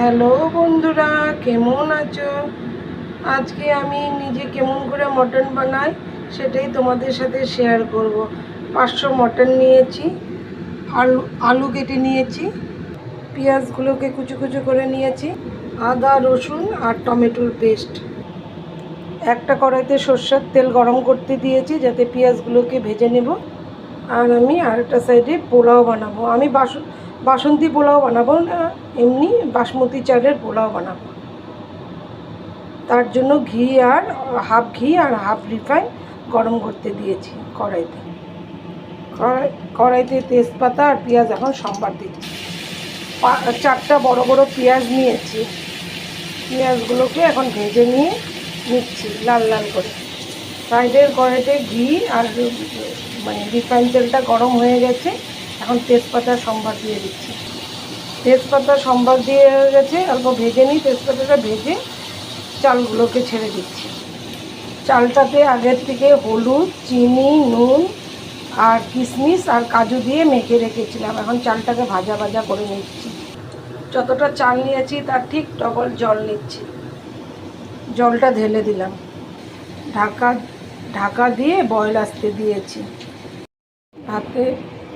Hello বন্ধুরা, কেমন আছো? আজকে আমি নিজে কেমন করে মটন বানাই সেটাই তোমাদের সাথে শেয়ার করব। 500 মটন নিয়েছি, আলু কেটে নিয়েছি, পেঁয়াজগুলোকে কুচো কুচো করে নিয়েছি, আদা রসুন আর টমেটোর পেস্ট। একটা কড়াইতে সর্ষের তেল গরম করতে দিয়েছি যাতে পেঁয়াজগুলোকে ভেজে নেব। আর আমি আরেকটা সাইডে পোলাও বানাবো। আমি বাসন্তী পোলাও বানাবো না, এমনি বাসমতি চালের পোলাও বানাবো। তার জন্য হাফ ঘি আর হাফ রিফাইন গরম করতে দিয়েছি কড়াইতে। কড়াইতে তেজপাতা আর পেঁয়াজ এখন সম্বার দিচ্ছি। 4টা বড় বড় পেঁয়াজ নিয়েছি। পেঁয়াজগুলোকে এখন ভেজে নিচ্ছি লাল লাল করে। সাইডের কড়াইতে ঘি আর রিফাইন তেলটা গরম হয়ে গেছে। এখন তেজপাতা সম্বার দিয়ে দিচ্ছি। তেজপাতা সম্বার দিয়ে গেছে, অল্প ভেজে নিই। তেজপাতাটা ভেজে চালগুলোকে ছেড়ে দিচ্ছি। চালটাতে আগের থেকে হলুদ, চিনি, নুন আর কিশমিশ আর কাজু দিয়ে মেখে রেখেছিলাম। এখন চালটাকে ভাজা ভাজা করে নিচ্ছি। যতটা চাল নিয়েছি তার ঠিক ডবল জল নিচ্ছি। জলটা ঢেলে দিলাম। ঢাকা দিয়ে বয়েল আসতে দিয়েছি।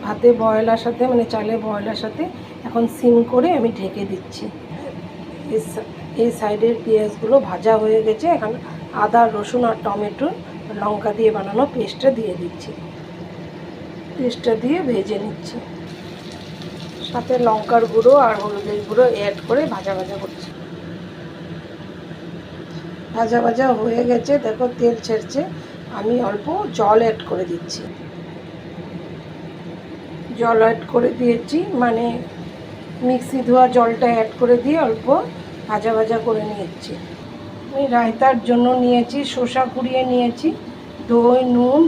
ভাতে বয়েল আসাতে চালে বয়েল আসাতে এখন সিম করে আমি ঢেকে দিচ্ছি। এই সাইডের পেঁয়াজগুলো ভাজা হয়ে গেছে। এখন আদা রসুন আর টমেটো লঙ্কা দিয়ে বানানো পেস্টটা দিয়ে দিচ্ছি। পেস্টটা দিয়ে ভেজে নিচ্ছি। সাথে লঙ্কার গুঁড়ো আর হলুদের গুঁড়ো অ্যাড করে ভাজা ভাজা করছি। ভাজা ভাজা হয়ে গেছে, দেখো তেল ছেড়ছে। আমি অল্প জল অ্যাড করে দিচ্ছি। জল অ্যাড করে দিয়েছি, মিক্সি ধোয়া জলটা অ্যাড করে দিয়ে অল্প ভাজা ভাজা করে নিয়েছি। আমি রায়তার জন্য নিয়েছি শসা কুড়িয়ে নিয়েছি, দই, নুন,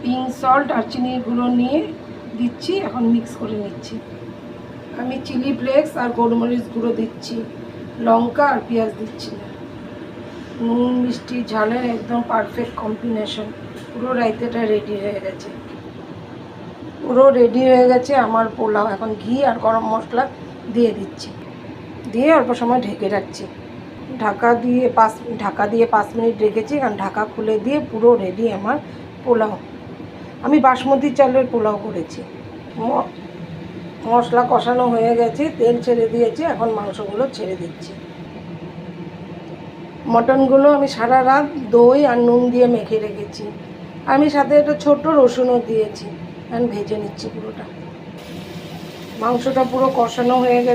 পিঙ্ক সল্ট আর চিনির গুঁড়ো নিয়ে দিচ্ছি। এখন মিক্স করে নিচ্ছি। আমি চিলি ফ্লেক্স আর গোলমরিচ গুঁড়ো দিচ্ছি, লঙ্কা আর পেঁয়াজ দিচ্ছি না। নুন মিষ্টি ঝালের একদম পারফেক্ট কম্বিনেশন। পুরো রায়তাটা রেডি হয়ে গেছে। আমার পোলাও। এখন ঘি আর গরম মশলা দিয়ে দিচ্ছি, দিয়ে অল্প সময় ঢেকে রাখছি। ঢাকা দিয়ে 5 মিনিট রেখেছি। কারণ ঢাকা খুলে দিয়ে পুরো রেডি আমার পোলাও। আমি বাসমতি চালের পোলাও করেছি। মশলা কষানো হয়ে গেছে, তেল ছেড়ে দিয়েছি। এখন মাংসগুলো ছেড়ে দিচ্ছি। মটনগুলো আমি সারা রাত দই আর নুন দিয়ে মেখে রেখেছি। আমি সাথে একটা ছোট রসুনও দিয়েছি। এখন ভেজে নিচ্ছি পুরোটা। মাংসটা পুরো কষানো হয়ে গেছে।